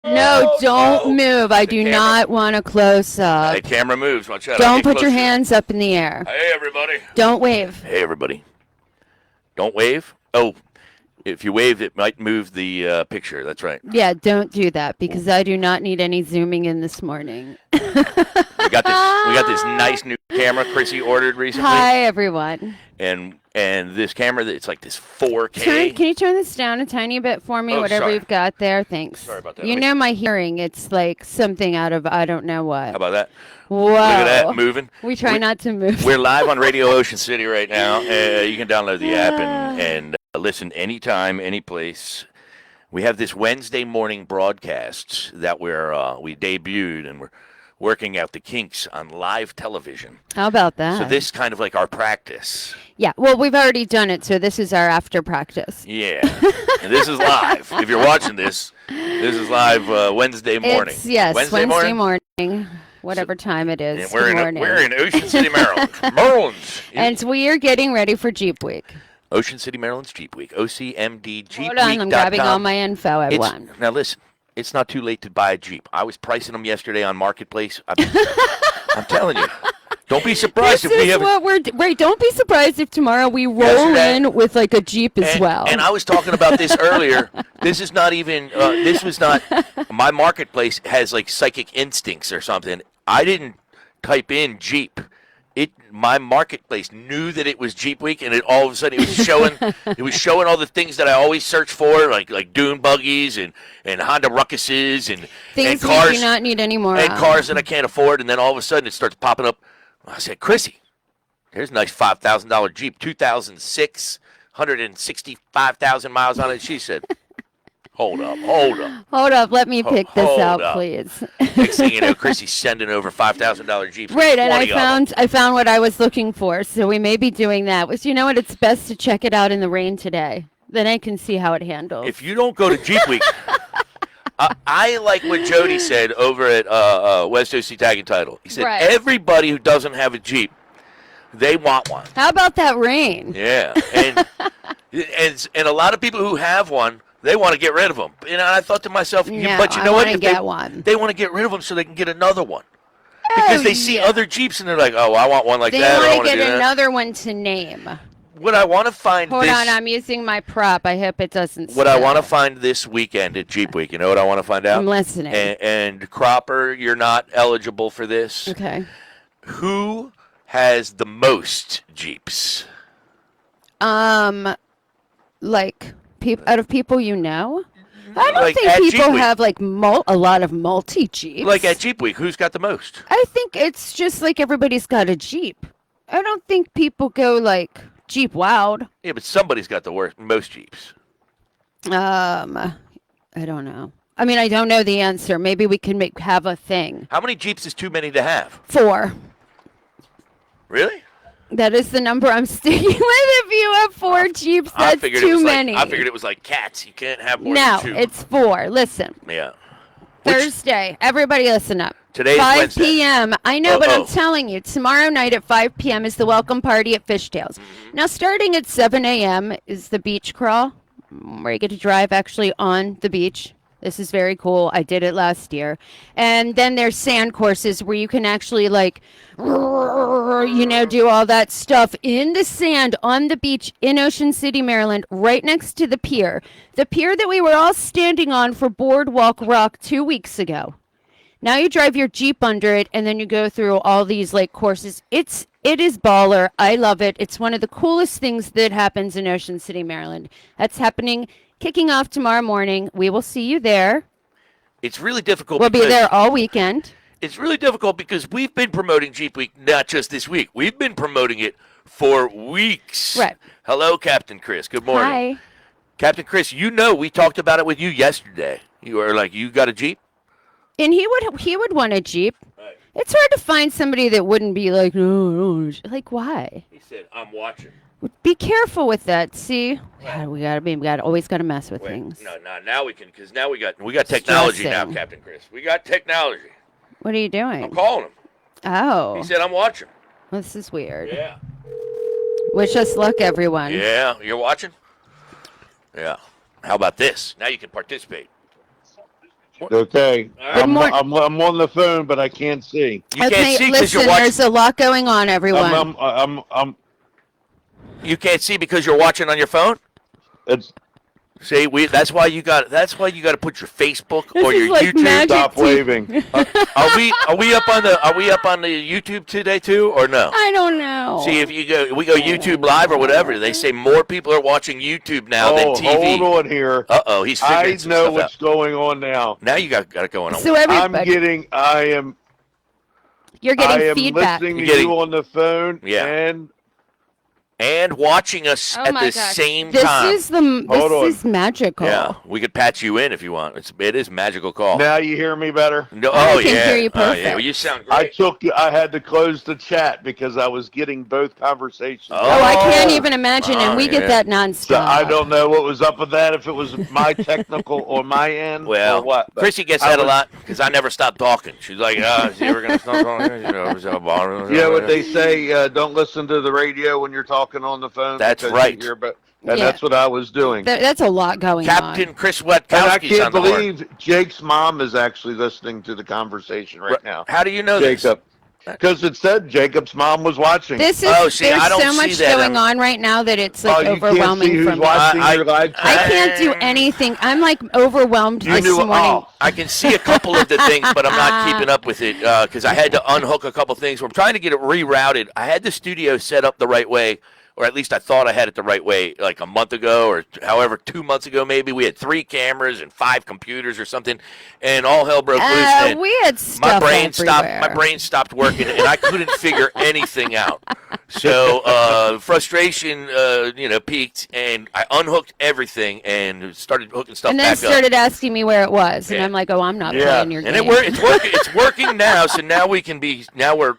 No, don't move. I do not want a close-up. Hey, camera moves. Watch out. Don't put your hands up in the air. Hey, everybody. Don't wave. Hey, everybody. Don't wave? Oh, if you wave, it might move the picture. That's right. Yeah, don't do that because I do not need any zooming in this morning. We got this nice new camera Chrissy ordered recently. Hi, everyone. And this camera, it's like this 4K. Can you turn this down a tiny bit for me, whatever sorry. you've got there? Thanks. Sorry about that. You know my hearing. It's like something out of I don't know what. How about that? Whoa. Look at that, moving. We try not to move. We're live on Radio Ocean City right now. You can download the app and listen anytime, any place. We have this Wednesday morning broadcast that we debuted, and we're working out the kinks on live television. How about that? So this is kind of like our practice. Yeah, well, we've already done it, so this is our after practice. Yeah, and this is live. If you're watching this is live Wednesday morning. Wednesday morning, whatever time it is. And we're in Ocean City, Maryland. And we are getting ready for Jeep Week. Ocean City, Maryland's Jeep Week. OCMDJeepWeek.com. Hold on, I'm grabbing all my info at once. Now listen, it's not too late to buy a Jeep. I was pricing them yesterday on Marketplace. I'm telling you. Don't be surprised if we have. Right, don't be surprised if tomorrow we roll in with like a Jeep as well. And I was talking about this earlier. This is not even. This was not. My Marketplace has like psychic instincts or something. I didn't type in Jeep. My Marketplace knew that it was Jeep Week, and all of a sudden it was showing. It was showing all the things that I always search for, like dune buggies and Honda Ruckuses and things cars we do not need anymore. And cars that I can't afford, and then all of a sudden it starts popping up. I said, Chrissy, here's a nice $5,000 Jeep, 2006, 165,000 miles on it. She said, hold up. Let me pick this out, please. Next thing you know, Chrissy's sending over $5,000 Jeeps. Right, and I found what I was looking for, so we may be doing that. You know what? It's best to check it out in the rain today. Then I can see how it handles. If you don't go to Jeep Week, I like what Jody said over at West OC Tag and Title. He said, Everybody who doesn't have a Jeep, they want one. How about that rain? Yeah, and a lot of people who have one, they want to get rid of them. And I thought to myself, but you know what? They want to get rid of them so they can get another one. Because they see other Jeeps and they're like, oh, I want one like that. They want to get another one to name. What I want to find Hold on, I'm using my prop. I hope it doesn't What I want to find this weekend at Jeep Week, you know what I want to find out? I'm listening. And Cropper, you're not eligible for this. Okay. Who has the most Jeeps? Like out of people you know? I don't think people have like a lot of multi-Jeeps. Like at Jeep Week, who's got the most? I think it's just like everybody's got a Jeep. I don't think people go like Jeep wowed. Yeah, but somebody's got the most Jeeps. I don't know. I mean, I don't know the answer. Maybe we can have a thing. How many Jeeps is too many to have? 4. Really? That is the number I'm sticking with. If you have 4 Jeeps, that's too many. I figured it was like cats. You can't have more than 2. No, it's 4. Listen. Yeah. Thursday. Everybody listen up. Today's 5 Wednesday. p.m. I know, but I'm telling you, tomorrow night at 5 p.m. is the welcome party at Fishtails. Mm-hmm. Now, starting at 7 a.m. is the beach crawl, where you get to drive actually on the beach. This is very cool. I did it last year. And then there's sand courses where you can actually do all that stuff in the sand on the beach in Ocean City, Maryland, right next to the pier. The pier that we were all standing on for Boardwalk Rock 2 weeks ago. Now you drive your Jeep under it, and then you go through all these courses. It is baller. I love it. It's one of the coolest things that happens in Ocean City, Maryland. That's kicking off tomorrow morning. We will see you there. It's really difficult. We'll be there all weekend. It's really difficult because we've been promoting Jeep Week not just this week. We've been promoting it for weeks. Right. Hello, Captain Chris. Good morning. Hi. Captain Chris, we talked about it with you yesterday. You were like, you got a Jeep? And he would want a Jeep. Right. It's hard to find somebody that wouldn't be like, no. Like, why? He said, I'm watching. Be careful with that. See, God, we always gotta mess with things. No, now we can, because now we got technology now, Captain Chris. We got technology. What are you doing? I'm calling him. Oh. He said, I'm watching. Well, this is weird. Yeah. Wish us luck, everyone. Yeah, you're watching? Yeah. How about this? Now you can participate. Okay, Good morning. I'm on the phone, but I can't see. You can't see because listen, you're watching. there's a lot going on, everyone. I'm You can't see because you're watching on your phone. it's See, that's why you got to put your Facebook or This is your like YouTube. magic. stop waving. Are we up on the YouTube today too or no? I don't know. See, if we go YouTube Live or whatever, they say more people are watching YouTube now than TV. Hold on here. He's figuring I some know stuff what's out. going on now. Now you got it going on. So everybody, you're I getting am feedback. listening to You're getting- you on the phone. Yeah. And watching us Oh at my the gosh. same This time. This is magical. Yeah, we could patch you in if you want. It is magical call. Now you hear me better. No, I can hear you Oh, yeah. perfect. Well, you sound great. I had to close the chat because I was getting both conversations. Oh, I can't even imagine, and we get yeah. that nonstop. So I don't know what was up with that, if it was my technical or my end Well, or what. but Chrissy gets I that a was- lot because I never stop talking. She's like, is he ever going to stop talking? You know what they say, don't listen to the radio when you're talking on the phone. That's because right. you hear, and Yeah. that's what I was doing. That's a lot going Captain on. Chris And I Wetkowski's can't on the horn. believe Jake's mom is actually listening to the conversation right now. How do you know this? Jacob. Because it said Jacob's mom was watching. This is Oh, see, there's I don't so see much that. going on right now that it's like you overwhelming can't see who's for me. watching I- your live I chat? can't do anything. I'm like overwhelmed You this knew it morning. all. I can see a couple of the things, but I'm not keeping up with it because I had to unhook a couple things. I'm trying to get it rerouted. I had the studio set up the right way, or at least I thought I had it the right way like a month ago or however 2 months ago maybe. We had 3 cameras and 5 computers or something, and all hell broke loose. And We had stuff everywhere. My brain stopped working, and I couldn't figure anything out. So frustration, peaked, and I unhooked everything and started hooking stuff And then back started asking me where it was, and Yeah. I'm like, "Oh, I'm not Yeah. playing your up. And game." it's working. It's working now. So now we can be. Now we're.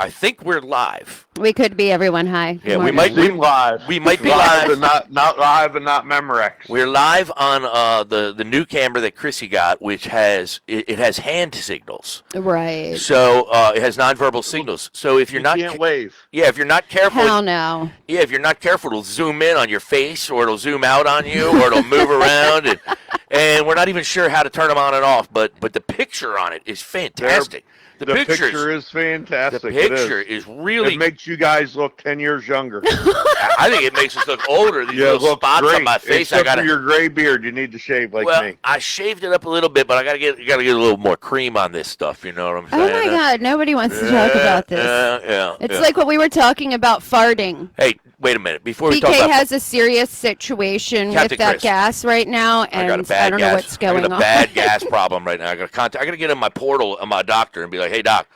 I think we're live. We could be everyone. Hi. Yeah, Good we morning. might- Seem live. we might be live, live. but not live and not Memorex. We're live on the new camera that Chrissy got, which has it has hand signals. Right. So it has nonverbal signals. So if you're You not can't wave. if you're not careful, Hell no. yeah, if you're not careful, it'll zoom in on your face, or it'll zoom out on you, or it'll move around, and we're not even sure how to turn them on and off. But the picture on it is fantastic. The picture is fantastic. The picture is really. It makes you guys look 10 years younger. I think it makes us look older. These little look spots great. on my face. Except I got for your gray beard, you need to shave like well, me. I shaved it up a little bit, but I gotta get a little more cream on this stuff. You know what I'm Oh saying? my God! Nobody wants to talk about this. Yeah. It's like what we were talking about farting. Hey, wait a minute. Before we talk PK about has a serious situation Captain with that Chris. gas right now, I and got a bad I don't gas. know what's going I got a on. bad gas problem right now. I gotta get in my portal on my doctor and be like, hey doc,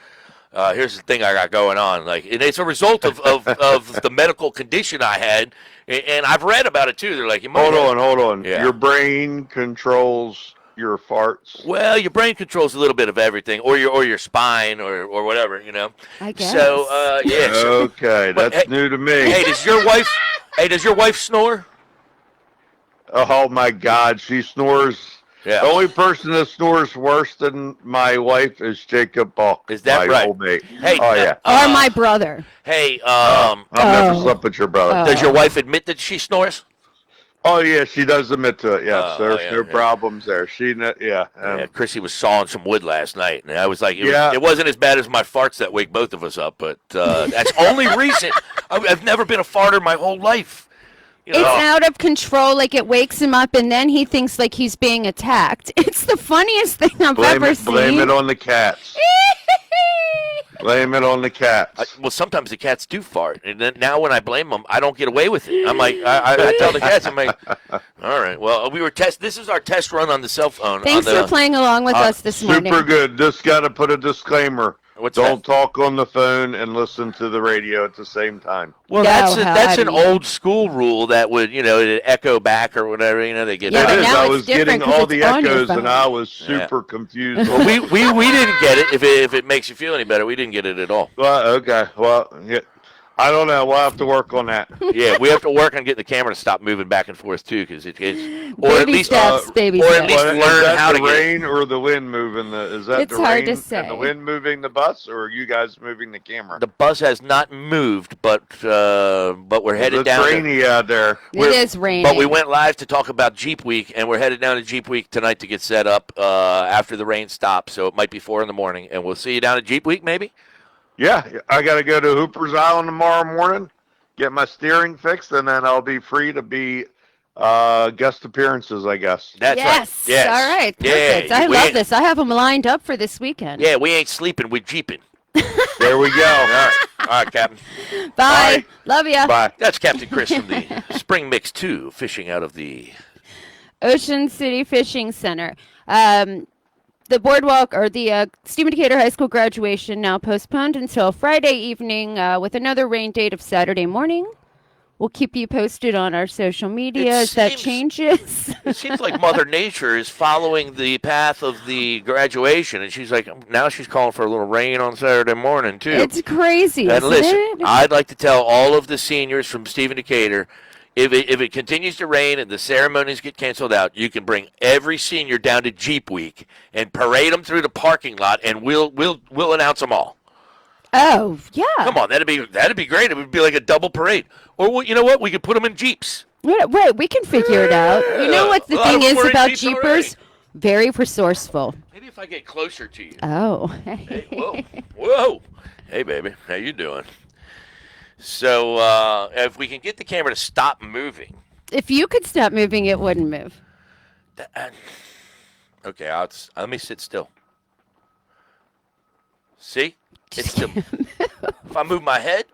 here's the thing I got going on. Like, and it's a result of the medical condition I had, and I've read about it too. They're like, you might Hold on. Yeah. Your brain controls your farts. Well, your brain controls a little bit of everything, or your spine, or whatever, you know. I guess. So, yeah. So, Okay, But, that's hey- new to me. hey, does your wife snore? Oh my God, she snores. Yeah. The only person that snores worse than my wife is Jacob Balk. Is that my right? old mate. Hey, oh yeah. Or my brother. Hey, I've never Oh. slept with your brother. Oh. does your wife admit that she snores? Oh yeah, she does admit to it. Yes, Oh, there's yeah, no yeah. problems there. Yeah, Chrissy was sawing some wood last night, and I was like, Yeah. it wasn't as bad as my farts that wake both of us up, but that's only recent. I've never been a farter my whole life. You know? It's out of control. Like it wakes him up, and then he thinks like he's being attacked. It's the funniest thing I've ever seen. blame it on the cats. Blame it on the cats. Well, sometimes the cats do fart, and then now when I blame them, I don't get away with it. I'm like, I tell the cats, I'm like, all right, well, this is our test run on the cell phone. Thanks on the, for playing along with us this morning. Super good. Just got to put a disclaimer. What's Don't that? talk on the phone and listen to the radio at the same time. Well, No, that's an howdy. old school rule that would, it'd echo back or whatever, they get Yeah, back. but It is. now I it's was different getting 'cause all it's the on your echoes, phone. and I was Yeah. super confused. Well, we didn't get it. If it makes you feel any better, we didn't get it at all. Well, okay. Well, yeah. I don't know. We'll have to work on that. Yeah, we have to work on getting the camera to stop moving back and forth too, because or Baby at least steps, baby or at steps. least Is learn that how the to get. rain or the wind moving the? Is that It's the hard rain to and say. the wind moving the bus, or are you guys moving the camera? The bus has not moved, but we're headed It's down. rainy out there. It is raining. But we went live to talk about Jeep Week, and we're headed down to Jeep Week tonight to get set up after the rain stops. So it might be 4 in the morning, and we'll see you down at Jeep Week, maybe. Yeah, I got to go to Hooper's Island tomorrow morning, get my steering fixed, and then I'll be free to be guest appearances, I guess. That's yes. right. Yes. All right. Yeah. Perfect. I love this. I have them lined up for this weekend. Yeah, we ain't sleeping. We're Jeeping. There we go. All right, Captain. Bye. right. Love ya. Bye. That's Captain Chris from the Spring Mix 2, fishing out of the... Ocean City Fishing Center. The boardwalk or the Stephen Decatur High School graduation now postponed until Friday evening with another rain date of Saturday morning. We'll keep you posted on our social media as that changes. It seems like Mother Nature is following the path of the graduation, and she's like, now she's calling for a little rain on Saturday morning, too. It's crazy, And isn't listen, it? I'd like to tell all of the seniors from Stephen Decatur, if it continues to rain and the ceremonies get canceled out, you can bring every senior down to Jeep Week and parade them through the parking lot, and we'll announce them all. Oh, yeah. Come on, that'd be great. It would be like a double parade. Or you know what? We could put them in Jeeps. Wait, we can figure it out. You know what the A lot of thing them is were in about Jeeps Jeepers? already. Very resourceful. Maybe if I get closer to you. Oh. Hey, whoa. Hey, baby. How you doing? So if we can get the camera to stop moving. If you could stop moving, it wouldn't move. Okay, let me sit still. See? It's still. If I move my head?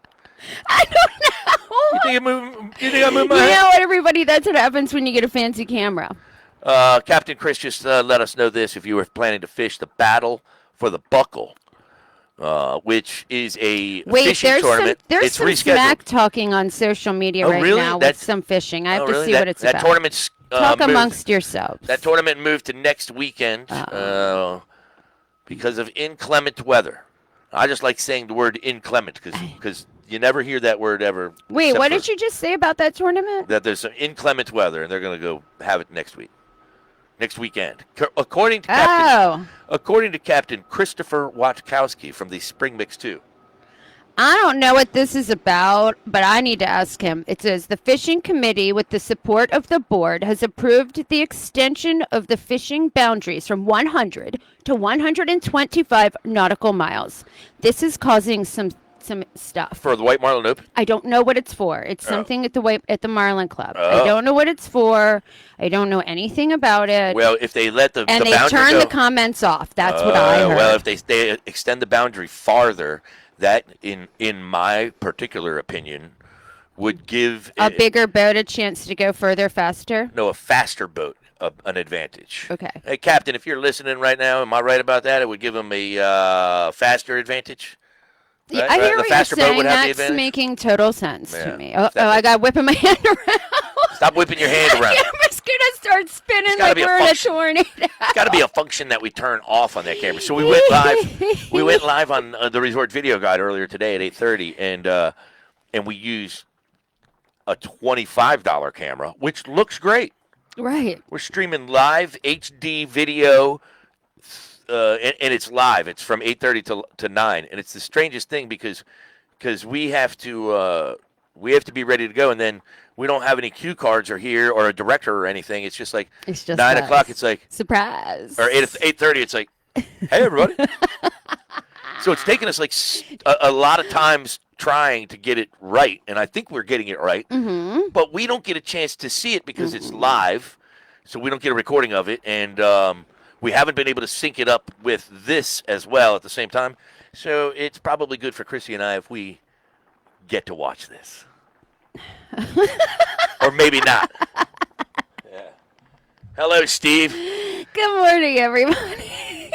I don't know. You think I move my You head? know what, everybody? That's what happens when you get a fancy camera. Captain Chris just let us know this. If you were planning to fish the Battle for the Buckle, which is a fishing tournament. There's it's some rescheduled. smack talking on social media Oh, right really? now That's- with some fishing. I have to really? see what it's that about. Tournament's Talk moved. amongst yourselves. That tournament moved to next weekend because of inclement weather. I just like saying the word inclement because you never hear that word ever. Wait, what did you just say about that tournament? That there's some inclement weather, and they're going to go have it next weekend. According to Captain Christopher Watkowski from the Spring Mix 2. I don't know what this is about, but I need to ask him. It says the fishing committee, with the support of the board, has approved the extension of the fishing boundaries from 100 to 125 nautical miles. This is causing some stuff. For the White Marlin Open? I don't know what it's for. It's something at the Marlin Club. Oh. I don't know what it's for. I don't know anything about it. Well, if they let the and the they boundary turn go, the comments off. That's what I heard. Well, if they extend the boundary farther, that, in my particular opinion, would give a bigger boat a chance to go further faster. a faster boat an advantage. Okay. Hey, Captain, if you're listening right now, am I right about that? It would give them a faster advantage. Yeah, Right? I hear The what you're faster boat saying. would have the That's advantage? making total sense Yeah. to me. I got whipping my hand around. Stop whipping your hand around. I'm just gonna start spinning gotta like be a we're in a function. tornado. It's got to be a function that we turn off on that camera. So we went live. We went live on the Resort Video Guide earlier today at 8:30, and we used a $25 camera, which looks great. Right. We're streaming live HD video, and it's live. It's from 8:30 to 9, and it's the strangest thing because we have to be ready to go, and then we don't have any cue cards or here or a director or anything. It's just like It's just 9 us. o'clock. It's like Surprise. or 8:30. It's like, hey everybody. So it's taken us like a lot of times trying to get it right, and I think we're getting it right. Mm-hmm. But we don't get a chance to see it because it's live, so we don't get a recording of it, and we haven't been able to sync it up with this as well at the same time. So it's probably good for Chrissy and I if we get to watch this. Or maybe not. Yeah. Hello, Steve. Good morning, everybody.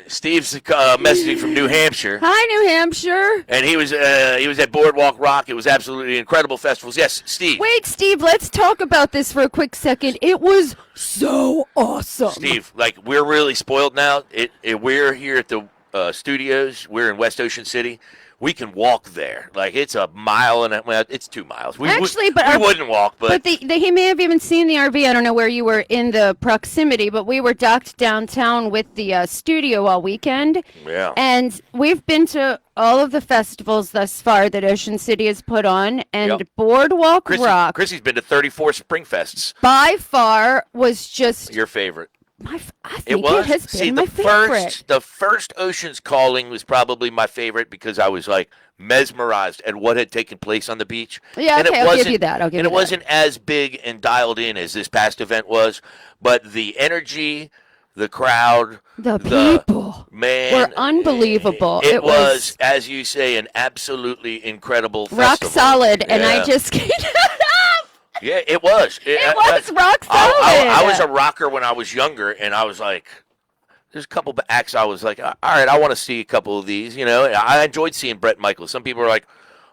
Steve's messaging from New Hampshire. Hi, New Hampshire. And he was at Boardwalk Rock. It was absolutely incredible festivals. Yes, Steve. Wait, Steve, let's talk about this for a quick second. It was so awesome. Steve, like, we're really spoiled now. We're here at the studios. We're in West Ocean City. we can walk there. Like it's a mile and well, it's 2 miles. We wouldn't walk, but he may have even seen the RV. I don't know where you were in the proximity, but we were docked downtown with the studio all weekend. Yeah. And we've been to all of the festivals thus far that Ocean City has put on, and Yep. Boardwalk Rock Chrissy's been to 34 Spring Fests. by far was just Your favorite. I think It was. has See, been my the favorite. first Ocean's Calling was probably my favorite because I was like mesmerized at what had taken place on the beach. Yeah, And okay, I'll give you that. And it wasn't as big and dialed in as this past event was, but the energy, the crowd, The people man, were unbelievable. It was, as you say, an absolutely incredible rock festival. solid, and I Yeah. just can't. Yeah, it was. It was rock solid. I was a rocker when I was younger, and I was like, there's a couple of acts I was like, all right, I want to see a couple of these. You know, I enjoyed seeing Bret Michaels. Some people are like,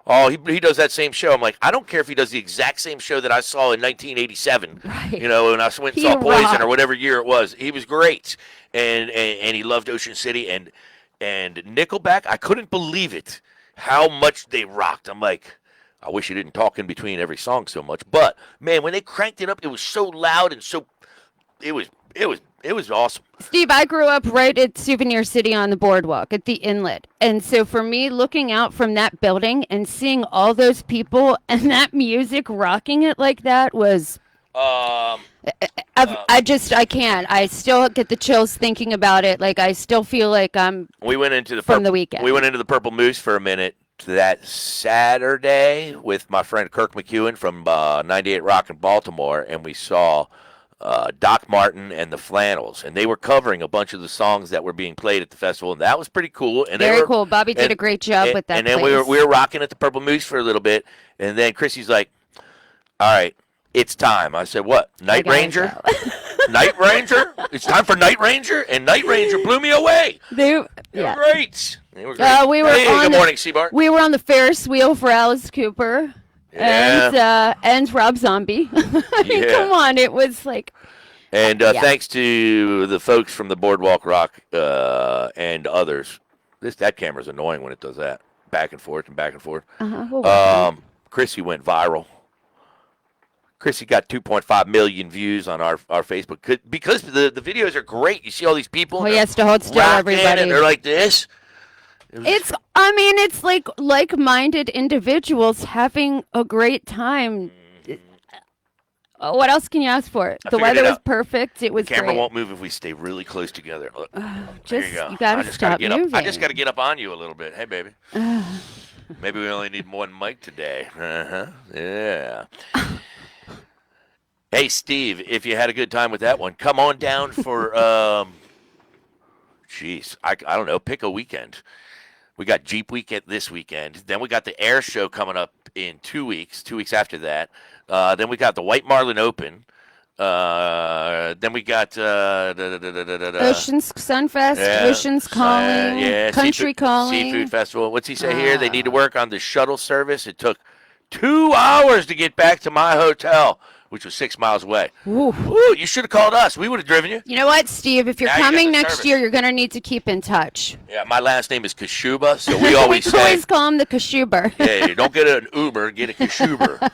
oh, he does that same show. I'm like, I don't care if he does the exact same show that I saw in 1987. Right. You know, when I went and He saw Poison rocked. or whatever year it was. He was great, and he loved Ocean City and Nickelback. I couldn't believe it how much they rocked. I'm like, I wish you didn't talk in between every song so much. But man, when they cranked it up, it was so loud and so it was awesome. Steve, I grew up right at Souvenir City on the boardwalk at the inlet. And so for me, looking out from that building and seeing all those people and that music rocking it like that was. I can't. I still get the chills thinking about it. Like, I still feel like I'm We went into the from the weekend. We went into the Purple Moose for a minute that Saturday with my friend Kirk McEwen from 98 Rock in Baltimore, and we saw Doc Martin and the Flannels, and they were covering a bunch of the songs that were being played at the festival, and that was pretty cool. And Very cool. Bobby did a great job with that. And then place. we were rocking at the Purple Moose for a little bit, and then Chrissy's like, "All right, it's time." I said, "What? Night Ranger? Night Ranger? It's time for Night Ranger?" And Night Ranger blew me away. They were great. They were great. We were hey, on good the, morning, Seabart. We were on the Ferris wheel for Alice Cooper. Yeah. And Rob Zombie. I mean, come on, it was like. And thanks to the folks from the Boardwalk Rock and others. That camera's annoying when it does that. Back and forth and back and forth. Chrissy went viral. Chrissy got 2.5 million views on our Facebook because the videos are great. You see all these people. Oh, yes, to hold still, everybody. And they're like this. It's like like-minded individuals having a great time. What else can you ask for? The weather was perfect. It was the camera great. won't move if we stay really close together. Look, Just there you go. gotta stop moving. I just got to get up on you a little bit. Hey, baby. Maybe we only need one mic today. Yeah. Hey, Steve, if you had a good time with that one, come on down for, I don't know, pick a weekend. We got Jeep Weekend this weekend. Then we got the Air Show coming up in 2 weeks, 2 weeks after that. Then we got the White Marlin Open. Then we got Ocean's Sunfest, Ocean's Calling, Country Calling. Seafood Festival. What's he say here? They need to work on the shuttle service. It took 2 hours to get back to my hotel, which was 6 miles away. Ooh, you should have called us. We would have driven you. You know what, Steve? If you're Now you coming got the next service. year, you're going to need to keep in touch. Yeah, my last name is Kashuba, so we always We say, always call him the Kashuber. hey, don't get an Uber, get a Kashuber.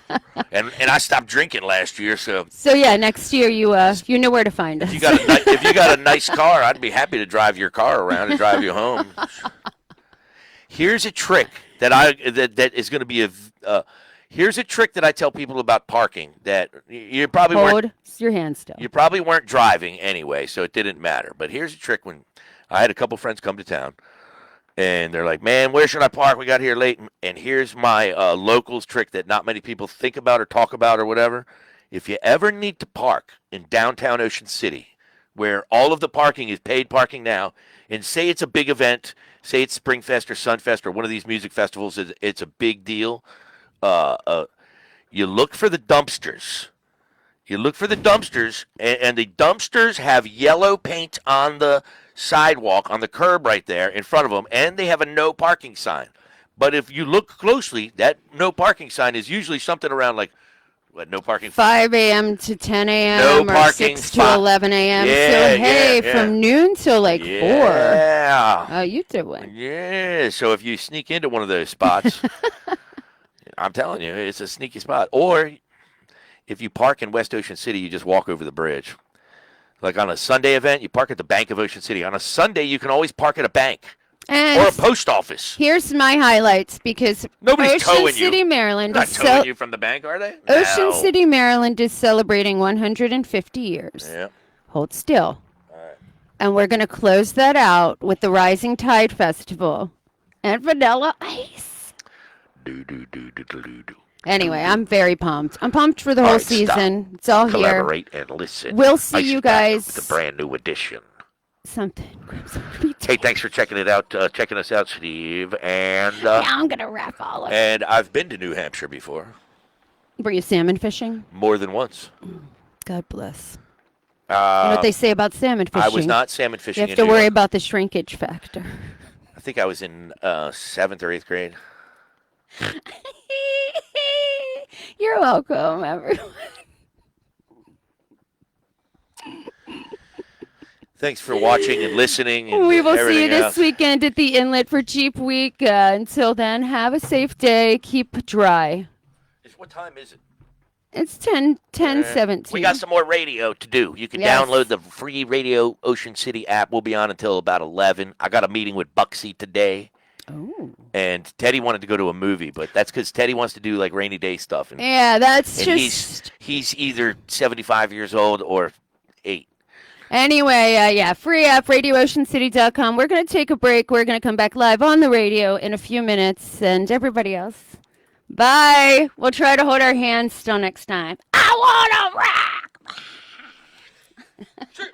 and I stopped drinking last year, so So yeah, next year you know where to find us. if you got a nice car, I'd be happy to drive your car around and drive you home. Here's a trick that is going to be here's a trick that I tell people about parking that you probably Hold your hand still. You probably weren't driving anyway, so it didn't matter. But here's a trick. When I had a couple friends come to town, and they're like, "Man, where should I park? We got here late." And here's my locals trick that not many people think about or talk about or whatever. If you ever need to park in downtown Ocean City, where all of the parking is paid parking now, and say it's a big event, say it's Springfest or Sunfest or one of these music festivals, it's a big deal. You look for the dumpsters. You look for the dumpsters, and the dumpsters have yellow paint on the sidewalk, on the curb right there in front of them, and they have a no parking sign. But if you look closely, that no parking sign is usually something around like What? No parking. 5 a.m. to 10 a.m. No or parking. 6 to 11 a.m. Yeah, so, hey, yeah. from noon till like 4. Yeah. How you doing? Yeah. So if you sneak into one of those spots, I'm telling you, it's a sneaky spot. Or if you park in West Ocean City, you just walk over the bridge. Like on a Sunday event, you park at the Bank of Ocean City. On a Sunday, you can always park at a bank And or a post office. here's my highlights because Nobody's Ocean towing City, you. Maryland Not is towing you from the bank, are they? Ocean No. City, Maryland is celebrating 150 years. Yeah. Hold still. All right. And we're going to close that out with the Rising Tide Festival and Vanilla Ice. Do. Anyway, I'm very pumped. I'm pumped for the whole All right, stop. season. It's all here. Collaborate and listen. We'll see Ice you is back guys. with a brand new edition. Something. Hey, thanks for checking it out. Checking us out, Steve. And Now I'm going to wrap all of it. and I've been to New Hampshire before, Were you salmon fishing? more than once. God bless. You know what they say about salmon fishing? I was not salmon You fishing. have to worry about the shrinkage factor. I think I was in 7th or 8th grade. You're welcome, everyone. Thanks for watching and listening. And We will see you everything this else. weekend at the Inlet for Jeep Week. Until then, have a safe day. Keep dry. What time is it? It's 10:17. We got some more radio to do. You can Yes. download the free Radio Ocean City app. We'll be on until about 11. I got a meeting with Bucksy today. Oh. And Teddy wanted to go to a movie, but that's because Teddy wants to do like rainy day stuff. And, Yeah, that's and just... he's either 75 years old or 8. Anyway, yeah, free app, radiooceancity.com. We're going to take a break. We're going to come back live on the radio in a few minutes. And everybody else, bye. We'll try to hold our hands still next time. I want to rock.